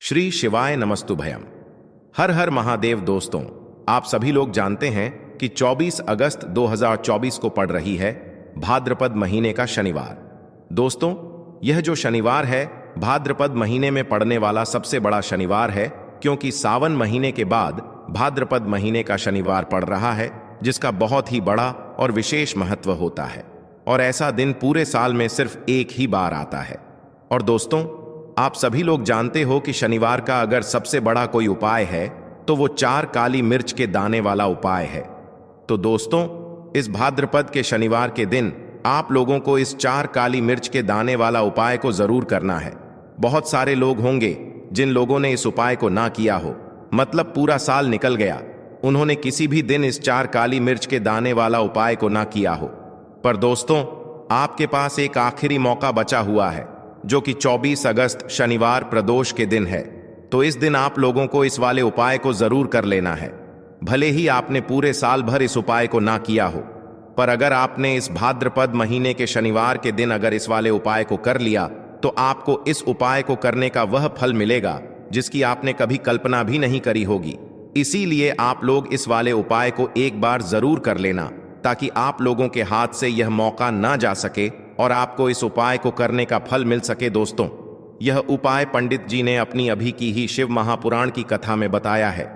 श्री शिवाय नमस्तुभयम। हर हर महादेव। दोस्तों, आप सभी लोग जानते हैं कि 24 अगस्त 2024 को पड़ रही है भाद्रपद महीने का शनिवार। दोस्तों, यह जो शनिवार है भाद्रपद महीने में पड़ने वाला सबसे बड़ा शनिवार है, क्योंकि सावन महीने के बाद भाद्रपद महीने का शनिवार पड़ रहा है, जिसका बहुत ही बड़ा और विशेष महत्व होता है। और ऐसा दिन पूरे साल में सिर्फ एक ही बार आता है। और दोस्तों, आप सभी लोग जानते हो कि शनिवार का अगर सबसे बड़ा कोई उपाय है तो वो 4 काली मिर्च के दाने वाला उपाय है। तो दोस्तों, इस भाद्रपद के शनिवार के दिन आप लोगों को इस 4 काली मिर्च के दाने वाला उपाय को जरूर करना है। बहुत सारे लोग होंगे जिन लोगों ने इस उपाय को ना किया हो, मतलब पूरा साल निकल गया, उन्होंने किसी भी दिन इस 4 काली मिर्च के दाने वाला उपाय को ना किया हो। पर दोस्तों, आपके पास एक आखिरी मौका बचा हुआ है, जो कि 24 अगस्त शनिवार प्रदोष के दिन है। तो इस दिन आप लोगों को इस वाले उपाय को जरूर कर लेना है। भले ही आपने पूरे साल भर इस उपाय को ना किया हो, पर अगर आपने इस भाद्रपद महीने के शनिवार के दिन अगर इस वाले उपाय को कर लिया तो आपको इस उपाय को करने का वह फल मिलेगा जिसकी आपने कभी कल्पना भी नहीं करी होगी। इसीलिए आप लोग इस वाले उपाय को एक बार जरूर कर लेना, ताकि आप लोगों के हाथ से यह मौका ना जा सके और आपको इस उपाय को करने का फल मिल सके। दोस्तों, यह उपाय पंडित जी ने अपनी अभी की ही शिव महापुराण की कथा में बताया है,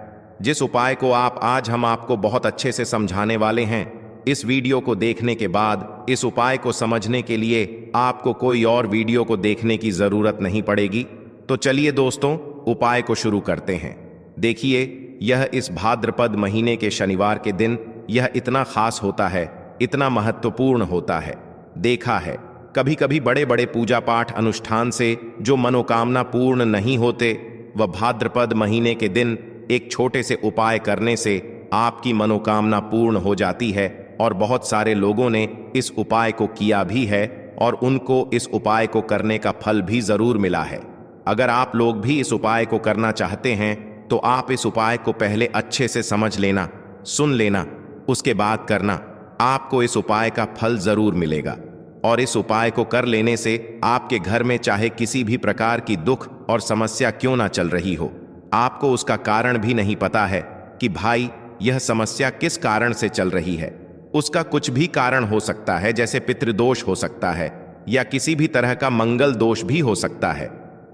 जिस उपाय को आज हम आपको बहुत अच्छे से समझाने वाले हैं। इस वीडियो को देखने के बाद इस उपाय को समझने के लिए आपको कोई और वीडियो को देखने की जरूरत नहीं पड़ेगी। तो चलिए दोस्तों, उपाय को शुरू करते हैं। देखिए, यह इस भाद्रपद महीने के शनिवार के दिन यह इतना खास होता है, इतना महत्वपूर्ण होता है। देखा है, कभी कभी बड़े बड़े पूजा पाठ अनुष्ठान से जो मनोकामना पूर्ण नहीं होते, वह भाद्रपद महीने के दिन एक छोटे से उपाय करने से आपकी मनोकामना पूर्ण हो जाती है। और बहुत सारे लोगों ने इस उपाय को किया भी है और उनको इस उपाय को करने का फल भी जरूर मिला है। अगर आप लोग भी इस उपाय को करना चाहते हैं तो आप इस उपाय को पहले अच्छे से समझ लेना, सुन लेना, उसके बाद करना। आपको इस उपाय का फल जरूर मिलेगा। और इस उपाय को कर लेने से आपके घर में चाहे किसी भी प्रकार की दुख और समस्या क्यों ना चल रही हो, आपको उसका कारण भी नहीं पता है कि भाई यह समस्या किस कारण से चल रही है। उसका कुछ भी कारण हो सकता है, जैसे पितृदोष हो सकता है या किसी भी तरह का मंगल दोष भी हो सकता है।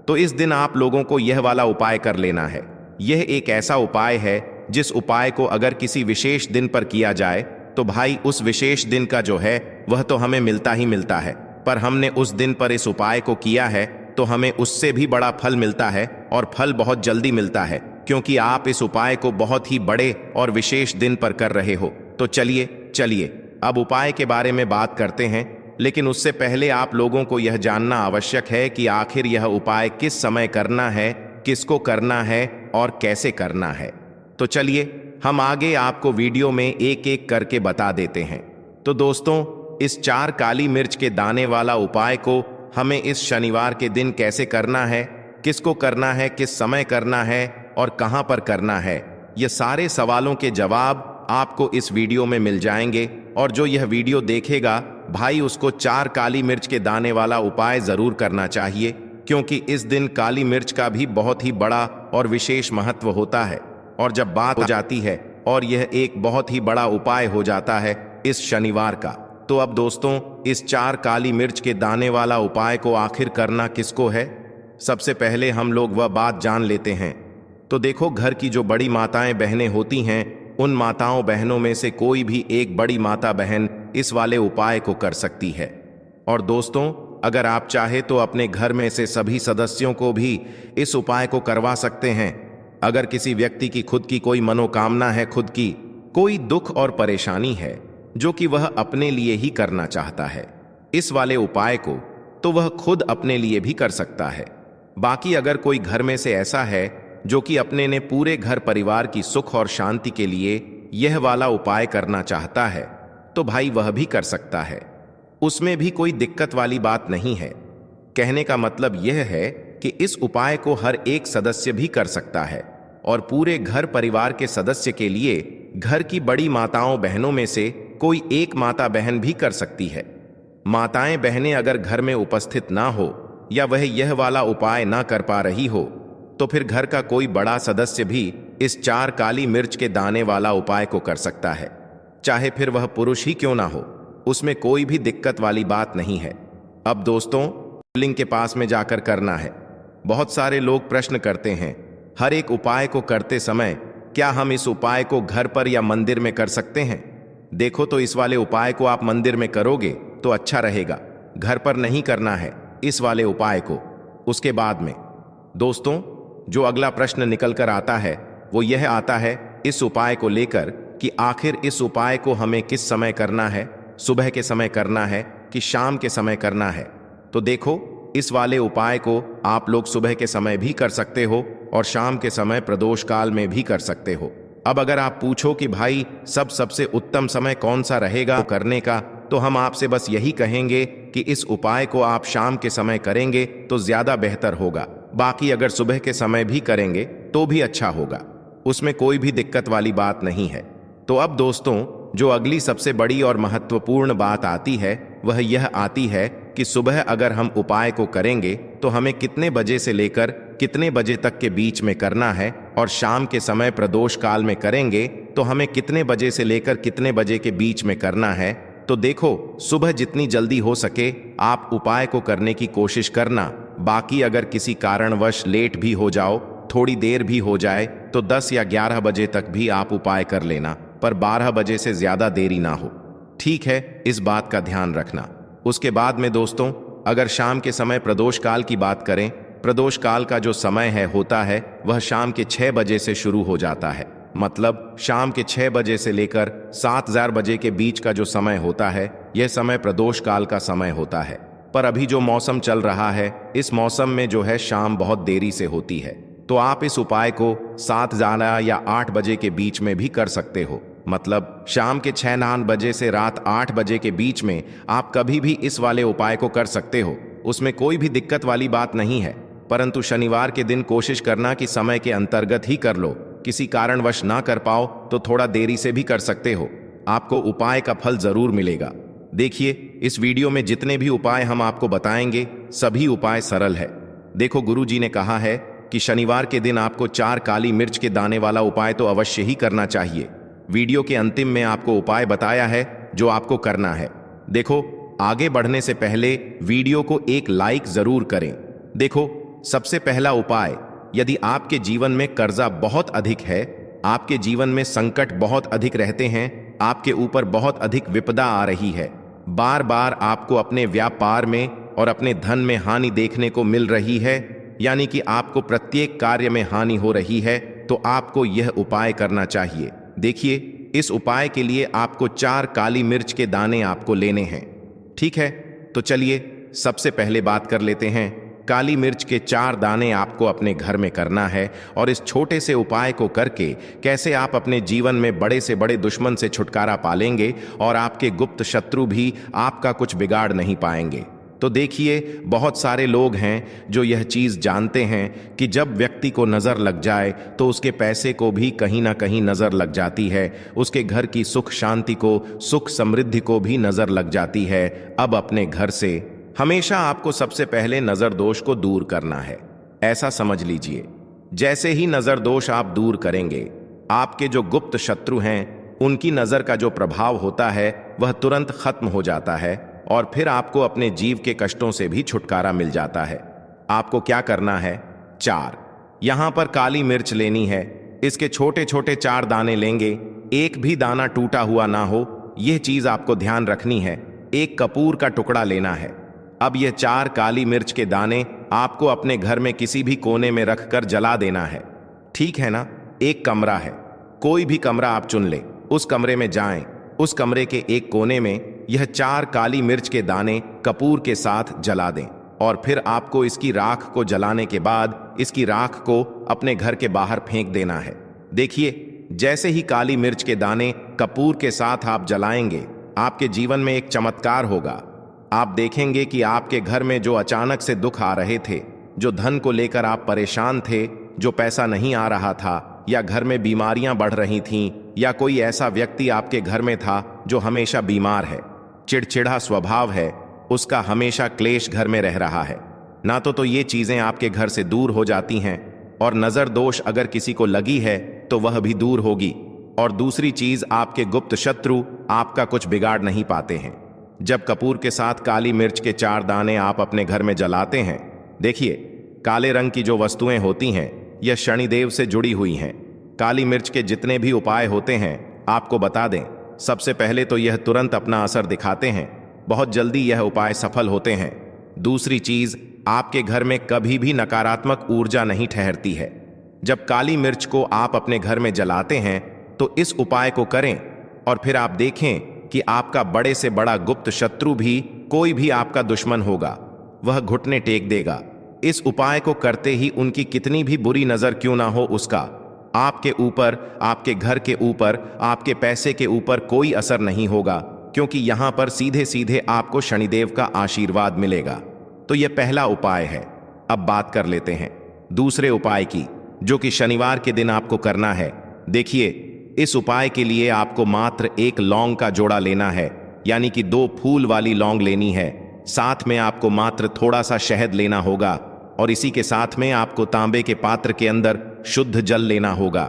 तो इस दिन आप लोगों को यह वाला उपाय कर लेना है। यह एक ऐसा उपाय है जिस उपाय को अगर किसी विशेष दिन पर किया जाए तो भाई उस विशेष दिन का जो है वह तो हमें मिलता ही मिलता है, पर हमने उस दिन पर इस उपाय को किया है तो हमें उससे भी बड़ा फल मिलता है, और फल बहुत जल्दी मिलता है, क्योंकि आप इस उपाय को बहुत ही बड़े और विशेष दिन पर कर रहे हो। तो चलिए अब उपाय के बारे में बात करते हैं, लेकिन उससे पहले आप लोगों को यह जानना आवश्यक है कि आखिर यह उपाय किस समय करना है, किसको करना है और कैसे करना है। तो चलिए हम आगे आपको वीडियो में एक एक करके बता देते हैं। तो दोस्तों, इस 4 काली मिर्च के दाने वाला उपाय को हमें इस शनिवार के दिन कैसे करना है, किसको करना है, किस समय करना है और कहां पर करना है, ये सारे सवालों के जवाब आपको इस वीडियो में मिल जाएंगे। और जो यह वीडियो देखेगा भाई, उसको 4 काली मिर्च के दाने वाला उपाय जरूर करना चाहिए, क्योंकि इस दिन काली मिर्च का भी बहुत ही बड़ा और विशेष महत्व होता है। और जब बात हो जाती है और यह एक बहुत ही बड़ा उपाय हो जाता है इस शनिवार का, तो अब दोस्तों, इस 4 काली मिर्च के दाने वाला उपाय को आखिर करना किसको है, सबसे पहले हम लोग वह बात जान लेते हैं। तो देखो, घर की जो बड़ी माताएं बहनें होती हैं, उन माताओं बहनों में से कोई भी एक बड़ी माता बहन इस वाले उपाय को कर सकती है। और दोस्तों, अगर आप चाहे तो अपने घर में से सभी सदस्यों को भी इस उपाय को करवा सकते हैं। अगर किसी व्यक्ति की खुद की कोई मनोकामना है, खुद की कोई दुख और परेशानी है जो कि वह अपने लिए ही करना चाहता है इस वाले उपाय को, तो वह खुद अपने लिए भी कर सकता है। बाकी अगर कोई घर में से ऐसा है जो कि अपने ने पूरे घर परिवार की सुख और शांति के लिए यह वाला उपाय करना चाहता है, तो भाई वह भी कर सकता है। उसमें भी कोई दिक्कत वाली बात नहीं है। कहने का मतलब यह है कि इस उपाय को हर एक सदस्य भी कर सकता है, और पूरे घर परिवार के सदस्य के लिए घर की बड़ी माताओं बहनों में से कोई एक माता बहन भी कर सकती है। माताएं बहनें अगर घर में उपस्थित ना हो या वह यह वाला उपाय ना कर पा रही हो, तो फिर घर का कोई बड़ा सदस्य भी इस 4 काली मिर्च के दाने वाला उपाय को कर सकता है, चाहे फिर वह पुरुष ही क्यों ना हो। उसमें कोई भी दिक्कत वाली बात नहीं है। अब दोस्तों, शिवलिंग के पास में जाकर करना है। बहुत सारे लोग प्रश्न करते हैं, हर एक उपाय को करते समय क्या हम इस उपाय को घर पर या मंदिर में कर सकते हैं? देखो, तो इस वाले उपाय को आप मंदिर में करोगे तो अच्छा रहेगा, घर पर नहीं करना है इस वाले उपाय को। उसके बाद में दोस्तों, जो अगला प्रश्न निकल कर आता है वो यह आता है इस उपाय को लेकर कि आखिर इस उपाय को हमें किस समय करना है, सुबह के समय करना है कि शाम के समय करना है। तो देखो, इस वाले उपाय को आप लोग सुबह के समय भी कर सकते हो और शाम के समय प्रदोष काल में भी कर सकते हो। अब अगर आप पूछो कि भाई सबसे उत्तम समय कौन सा रहेगा करने का, तो हम आपसे बस यही कहेंगे कि इस उपाय को आप शाम के समय करेंगे तो ज्यादा बेहतर होगा। बाकी अगर सुबह के समय भी करेंगे तो भी अच्छा होगा, उसमें कोई भी दिक्कत वाली बात नहीं है। तो अब दोस्तों, जो अगली सबसे बड़ी और महत्वपूर्ण बात आती है वह यह आती है कि सुबह अगर हम उपाय को करेंगे तो हमें कितने बजे से लेकर कितने बजे तक के बीच में करना है, और शाम के समय प्रदोष काल में करेंगे तो हमें कितने बजे से लेकर कितने बजे के बीच में करना है। तो देखो, सुबह जितनी जल्दी हो सके आप उपाय को करने की कोशिश करना। बाकी अगर किसी कारणवश लेट भी हो जाओ, थोड़ी देर भी हो जाए, तो 10 या 11 बजे तक भी आप उपाय कर लेना, पर 12 बजे से ज्यादा देरी ना हो। ठीक है, इस बात का ध्यान रखना। उसके बाद में दोस्तों, अगर शाम के समय प्रदोष काल की बात करें, प्रदोष काल का जो समय है होता है वह शाम के 6 बजे से शुरू हो जाता है। मतलब शाम के 6 बजे से लेकर 7 बजे के बीच का जो समय होता है, यह समय प्रदोष काल का समय होता है। पर अभी जो मौसम चल रहा है, इस मौसम में जो है शाम बहुत देरी से होती है, तो आप इस उपाय को 7 या 8 बजे के बीच में भी कर सकते हो। मतलब शाम के 6 बजे से रात 8 बजे के बीच में आप कभी भी इस वाले उपाय को कर सकते हो, उसमें कोई भी दिक्कत वाली बात नहीं है। परंतु शनिवार के दिन कोशिश करना कि समय के अंतर्गत ही कर लो। किसी कारणवश ना कर पाओ तो थोड़ा देरी से भी कर सकते हो, आपको उपाय का फल जरूर मिलेगा। देखिए, इस वीडियो में जितने भी उपाय हम आपको बताएंगे सभी उपाय सरल है। देखो, गुरुजी ने कहा है कि शनिवार के दिन आपको 4 काली मिर्च के दाने वाला उपाय तो अवश्य ही करना चाहिए। वीडियो के अंतिम में आपको उपाय बताया है जो आपको करना है। देखो, आगे बढ़ने से पहले वीडियो को एक लाइक जरूर करें। देखो, सबसे पहला उपाय, यदि आपके जीवन में कर्जा बहुत अधिक है, आपके जीवन में संकट बहुत अधिक रहते हैं, आपके ऊपर बहुत अधिक विपदा आ रही है, बार बार आपको अपने व्यापार में और अपने धन में हानि देखने को मिल रही है, यानी कि आपको प्रत्येक कार्य में हानि हो रही है, तो आपको यह उपाय करना चाहिए। देखिए, इस उपाय के लिए आपको 4 काली मिर्च के दाने आपको लेने हैं। ठीक है, तो चलिए सबसे पहले बात कर लेते हैं। काली मिर्च के 4 दाने आपको अपने घर में करना है, और इस छोटे से उपाय को करके कैसे आप अपने जीवन में बड़े से बड़े दुश्मन से छुटकारा पालेंगे और आपके गुप्त शत्रु भी आपका कुछ बिगाड़ नहीं पाएंगे। तो देखिए, बहुत सारे लोग हैं जो यह चीज जानते हैं कि जब व्यक्ति को नजर लग जाए तो उसके पैसे को भी कहीं ना कहीं नजर लग जाती है, उसके घर की सुख शांति को, सुख समृद्धि को भी नजर लग जाती है। अब अपने घर से हमेशा आपको सबसे पहले नजर दोष को दूर करना है, ऐसा समझ लीजिए। जैसे ही नजर दोष आप दूर करेंगे, आपके जो गुप्त शत्रु हैं उनकी नजर का जो प्रभाव होता है वह तुरंत खत्म हो जाता है, और फिर आपको अपने जीव के कष्टों से भी छुटकारा मिल जाता है। आपको क्या करना है, 4 यहां पर काली मिर्च लेनी है। इसके छोटे छोटे 4 दाने लेंगे, एक भी दाना टूटा हुआ ना हो, यह चीज आपको ध्यान रखनी है। एक कपूर का टुकड़ा लेना है। अब यह 4 काली मिर्च के दाने आपको अपने घर में किसी भी कोने में रखकर जला देना है। ठीक है ना? एक कमरा है, कोई भी कमरा आप चुन ले, उस कमरे में जाएं। उस कमरे के एक कोने में यह 4 काली मिर्च के दाने कपूर के साथ जला दें, और फिर आपको इसकी राख को जलाने के बाद इसकी राख को अपने घर के बाहर फेंक देना है। देखिए, जैसे ही काली मिर्च के दाने कपूर के साथ आप जलाएंगे, आपके जीवन में एक चमत्कार होगा। आप देखेंगे कि आपके घर में जो अचानक से दुख आ रहे थे, जो धन को लेकर आप परेशान थे, जो पैसा नहीं आ रहा था, या घर में बीमारियां बढ़ रही थीं, या कोई ऐसा व्यक्ति आपके घर में था जो हमेशा बीमार है, चिड़चिड़ा स्वभाव है, उसका हमेशा क्लेश घर में रह रहा है, ना तो ये चीजें आपके घर से दूर हो जाती हैं। और नजर दोष अगर किसी को लगी है तो वह भी दूर होगी। और दूसरी चीज, आपके गुप्त शत्रु आपका कुछ बिगाड़ नहीं पाते हैं। जब कपूर के साथ काली मिर्च के 4 दाने आप अपने घर में जलाते हैं, देखिए काले रंग की जो वस्तुएं होती हैं यह शनिदेव से जुड़ी हुई हैं। काली मिर्च के जितने भी उपाय होते हैं आपको बता दें, सबसे पहले तो यह तुरंत अपना असर दिखाते हैं, बहुत जल्दी यह उपाय सफल होते हैं। दूसरी चीज, आपके घर में कभी भी नकारात्मक ऊर्जा नहीं ठहरती है। जब काली मिर्च को आप अपने घर में जलाते हैं तो इस उपाय को करें और फिर आप देखें कि आपका बड़े से बड़ा गुप्त शत्रु भी, कोई भी आपका दुश्मन होगा, वह घुटने टेक देगा। इस उपाय को करते ही उनकी कितनी भी बुरी नजर क्यों ना हो, उसका आपके ऊपर, आपके घर के ऊपर, आपके पैसे के ऊपर कोई असर नहीं होगा, क्योंकि यहां पर सीधे सीधे आपको शनिदेव का आशीर्वाद मिलेगा। तो यह पहला उपाय है। अब बात कर लेते हैं दूसरे उपाय की, जो कि शनिवार के दिन आपको करना है। देखिए, इस उपाय के लिए आपको मात्र 1 लौंग का जोड़ा लेना है, यानी कि 2 फूल वाली लौंग लेनी है। साथ में आपको मात्र थोड़ा सा शहद लेना होगा और इसी के साथ में आपको तांबे के पात्र के अंदर शुद्ध जल लेना होगा।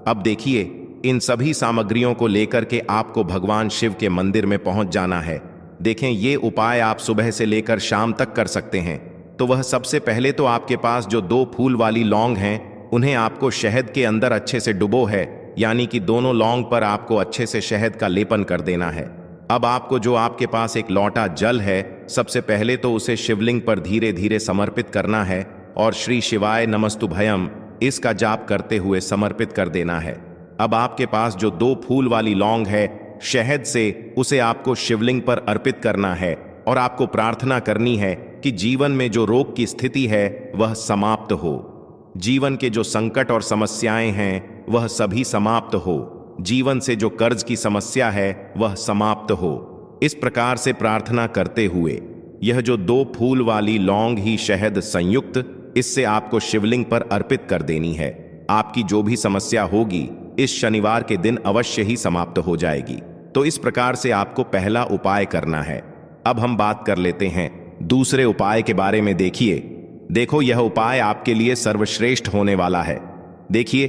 अब देखिए, इन सभी सामग्रियों को लेकर के आपको भगवान शिव के मंदिर में पहुंच जाना है। देखें, ये उपाय आप सुबह से लेकर शाम तक कर सकते हैं। तो वह सबसे पहले तो आपके पास जो 2 फूल वाली लौंग हैं, उन्हें आपको शहद के अंदर अच्छे से डुबो है, यानी कि दोनों लौंग पर आपको अच्छे से शहद का लेपन कर देना है। अब आपको जो आपके पास एक लोटा जल है, सबसे पहले तो उसे शिवलिंग पर धीरे धीरे समर्पित करना है और श्री शिवाय नमस्तुभयम इसका जाप करते हुए समर्पित कर देना है। अब आपके पास जो 2 फूल वाली लौंग है, शहद से उसे आपको शिवलिंग पर अर्पित करना है और आपको प्रार्थना करनी है कि जीवन में जो रोग की स्थिति है वह समाप्त हो, जीवन के जो संकट और समस्याएं हैं वह सभी समाप्त हो, जीवन से जो कर्ज की समस्या है वह समाप्त हो। इस प्रकार से प्रार्थना करते हुए यह जो 2 फूल वाली लौंग ही शहद संयुक्त, इससे आपको शिवलिंग पर अर्पित कर देनी है। आपकी जो भी समस्या होगी इस शनिवार के दिन अवश्य ही समाप्त हो जाएगी। तो इस प्रकार से आपको पहला उपाय करना है। अब हम बात कर लेते हैं दूसरे उपाय के बारे में। देखो, यह उपाय आपके लिए सर्वश्रेष्ठ होने वाला है। देखिए,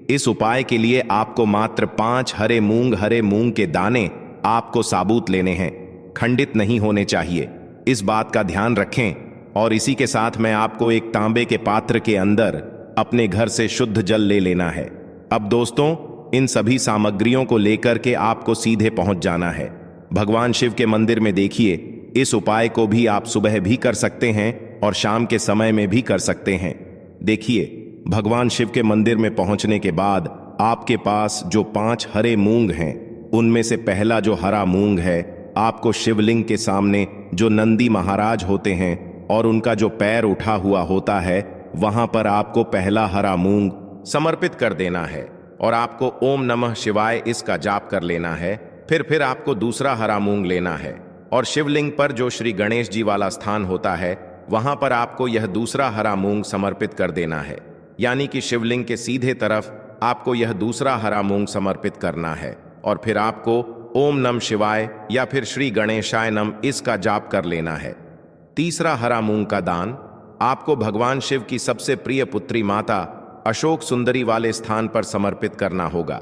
इस उपाय के लिए आपको मात्र 5 हरे मूंग के दाने आपको साबुत लेने हैं, खंडित नहीं होने चाहिए, इस बात का ध्यान रखें। और इसी के साथ में आपको एक तांबे के पात्र के अंदर अपने घर से शुद्ध जल ले लेना है। अब दोस्तों, इन सभी सामग्रियों को लेकर के आपको सीधे पहुंच जाना है भगवान शिव के मंदिर में। देखिए, इस उपाय को भी आप सुबह भी कर सकते हैं और शाम के समय में भी कर सकते हैं। देखिए, भगवान शिव के मंदिर में पहुंचने के बाद आपके पास जो 5 हरे मूंग हैं, उनमें से पहला जो हरा मूंग है, आपको शिवलिंग के सामने जो नंदी महाराज होते हैं और उनका जो पैर उठा हुआ होता है, वहां पर आपको पहला हरा मूंग समर्पित कर देना है और आपको ओम नमः शिवाय इसका जाप कर लेना है। फिर आपको दूसरा हरा मूंग लेना है और शिवलिंग पर जो श्री गणेश जी वाला स्थान होता है, वहां पर आपको यह दूसरा हरा मूंग समर्पित कर देना है, यानी कि शिवलिंग के सीधे तरफ आपको यह दूसरा हरा मूंग समर्पित करना है और फिर आपको ओम नमः शिवाय या फिर श्री गणेशाय नम इसका जाप कर लेना है। तीसरा हरा मूंग का दान आपको भगवान शिव की सबसे प्रिय पुत्री माता अशोक सुंदरी वाले स्थान पर समर्पित करना होगा।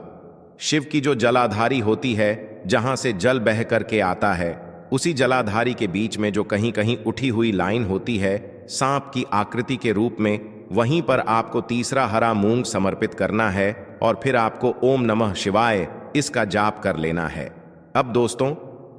शिव की जो जलाधारी होती है, जहां से जल बह करके आता है, उसी जलाधारी के बीच में जो कहीं कहीं उठी हुई लाइन होती है सांप की आकृति के रूप में, वहीं पर आपको तीसरा हरा मूंग समर्पित करना है और फिर आपको ओम नमः शिवाय इसका जाप कर लेना है। अब दोस्तों,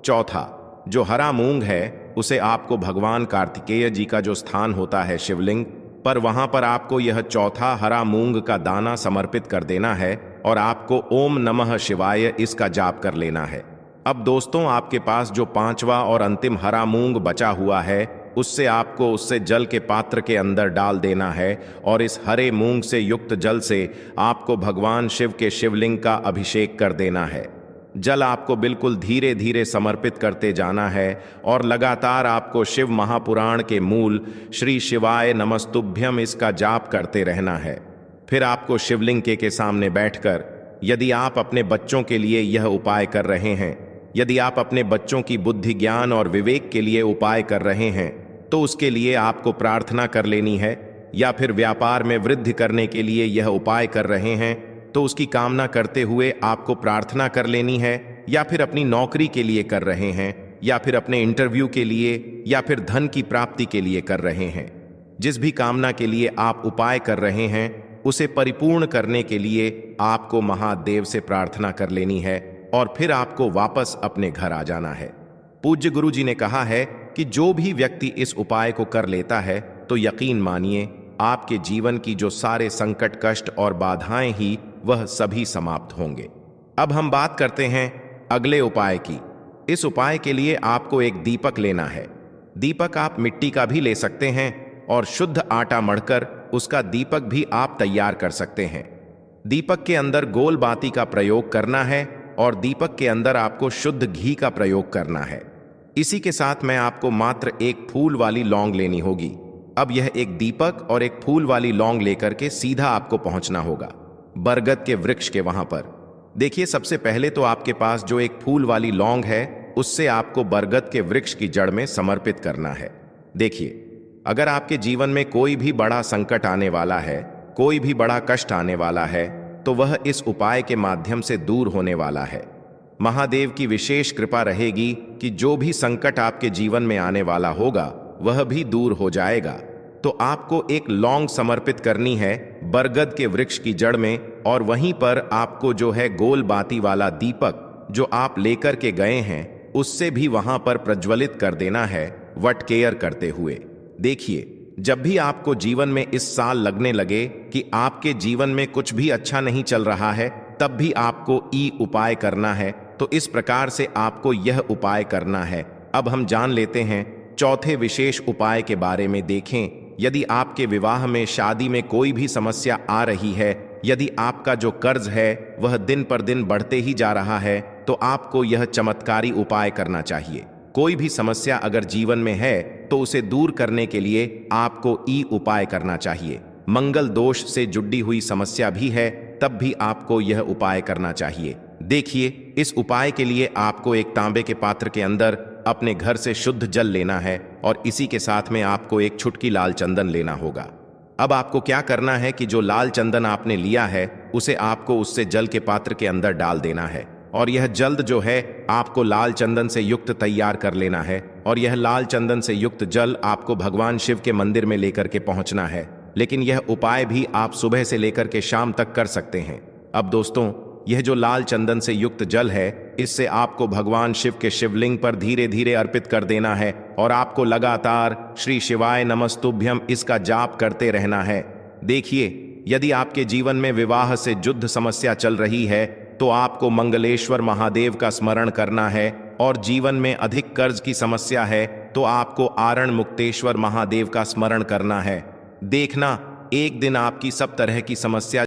चौथा जो हरा मूंग है उसे आपको भगवान कार्तिकेय जी का जो स्थान होता है शिवलिंग पर, वहां पर आपको यह चौथा हरा मूंग का दाना समर्पित कर देना है और आपको ओम नमः शिवाय इसका जाप कर लेना है। अब दोस्तों, आपके पास जो 5वां और अंतिम हरा मूंग बचा हुआ है, उससे जल के पात्र के अंदर डाल देना है और इस हरे मूंग से युक्त जल से आपको भगवान शिव के शिवलिंग का अभिषेक कर देना है। जल आपको बिल्कुल धीरे धीरे समर्पित करते जाना है और लगातार आपको शिव महापुराण के मूल श्री शिवाय नमस्तुभ्यम इसका जाप करते रहना है। फिर आपको शिवलिंग के सामने बैठकर, यदि आप अपने बच्चों के लिए यह उपाय कर रहे हैं, यदि आप अपने बच्चों की बुद्धि ज्ञान और विवेक के लिए उपाय कर रहे हैं, तो उसके लिए आपको प्रार्थना कर लेनी है, या फिर व्यापार में वृद्धि करने के लिए यह उपाय कर रहे हैं, तो उसकी कामना करते हुए आपको प्रार्थना कर लेनी है, या फिर अपनी नौकरी के लिए कर रहे हैं, या फिर अपने इंटरव्यू के लिए, या फिर धन की प्राप्ति के लिए कर रहे हैं। जिस भी कामना के लिए आप उपाय कर रहे हैं, उसे परिपूर्ण करने के लिए आपको महादेव से प्रार्थना कर लेनी है और फिर आपको वापस अपने घर आ जाना है। पूज्य गुरु जी ने कहा है कि जो भी व्यक्ति इस उपाय को कर लेता है तो यकीन मानिए आपके जीवन की जो सारे संकट, कष्ट और बाधाएं ही वह सभी समाप्त होंगे। अब हम बात करते हैं अगले उपाय की। इस उपाय के लिए आपको एक दीपक लेना है। दीपक आप मिट्टी का भी ले सकते हैं और शुद्ध आटा मढ़कर उसका दीपक भी आप तैयार कर सकते हैं। दीपक के अंदर गोल बाती का प्रयोग करना है और दीपक के अंदर आपको शुद्ध घी का प्रयोग करना है। इसी के साथ मैं आपको मात्र एक फूल वाली लौंग लेनी होगी। अब यह एक दीपक और एक फूल वाली लौंग लेकर के सीधा आपको पहुंचना होगा बरगद के वृक्ष के वहां पर। देखिए, सबसे पहले तो आपके पास जो एक फूल वाली लौंग है उससे आपको बरगद के वृक्ष की जड़ में समर्पित करना है। देखिए, अगर आपके जीवन में कोई भी बड़ा संकट आने वाला है, कोई भी बड़ा कष्ट आने वाला है, तो वह इस उपाय के माध्यम से दूर होने वाला है। महादेव की विशेष कृपा रहेगी कि जो भी संकट आपके जीवन में आने वाला होगा वह भी दूर हो जाएगा। तो आपको एक लौंग समर्पित करनी है बरगद के वृक्ष की जड़ में, और वहीं पर आपको जो है गोल बाती वाला दीपक जो आप लेकर के गए हैं उससे भी वहां पर प्रज्वलित कर देना है वटकेयर करते हुए। देखिए, जब भी आपको जीवन में इस साल लगने लगे कि आपके जीवन में कुछ भी अच्छा नहीं चल रहा है, तब भी आपको ई उपाय करना है। तो इस प्रकार से आपको यह उपाय करना है। अब हम जान लेते हैं चौथे विशेष उपाय के बारे में। देखें, यदि आपके विवाह में, शादी में कोई भी समस्या आ रही है, यदि आपका जो कर्ज है वह दिन पर दिन बढ़ते ही जा रहा है, तो आपको यह चमत्कारी उपाय करना चाहिए। कोई भी समस्या अगर जीवन में है तो उसे दूर करने के लिए आपको ई उपाय करना चाहिए। मंगल दोष से जुड़ी हुई समस्या भी है तब भी आपको यह उपाय करना चाहिए। देखिए, इस उपाय के लिए आपको एक तांबे के पात्र के अंदर अपने घर से शुद्ध जल लेना है और इसी के साथ में आपको एक चुटकी लाल चंदन लेना होगा। अब आपको क्या करना है कि जो लाल चंदन आपने लिया है उसे आपको उससे जल के पात्र के अंदर डाल देना है, और यह जल्द जो है आपको लाल चंदन से युक्त तैयार कर लेना है, और यह लाल चंदन से युक्त जल आपको भगवान शिव के मंदिर में लेकर के पहुंचना है। लेकिन यह उपाय भी आप सुबह से लेकर के शाम तक कर सकते हैं। अब दोस्तों, यह जो लाल चंदन से युक्त जल है, इससे आपको भगवान शिव के शिवलिंग पर धीरे धीरे अर्पित कर देना है और आपको लगातार श्री शिवाय नमस्तुभ्यम इसका जाप करते रहना है। देखिए, यदि आपके जीवन में विवाह से युद्ध समस्या चल रही है तो आपको मंगलेश्वर महादेव का स्मरण करना है, और जीवन में अधिक कर्ज की समस्या है तो आपको आरण मुक्तेश्वर महादेव का स्मरण करना है। देखना, एक दिन आपकी सब तरह की समस्या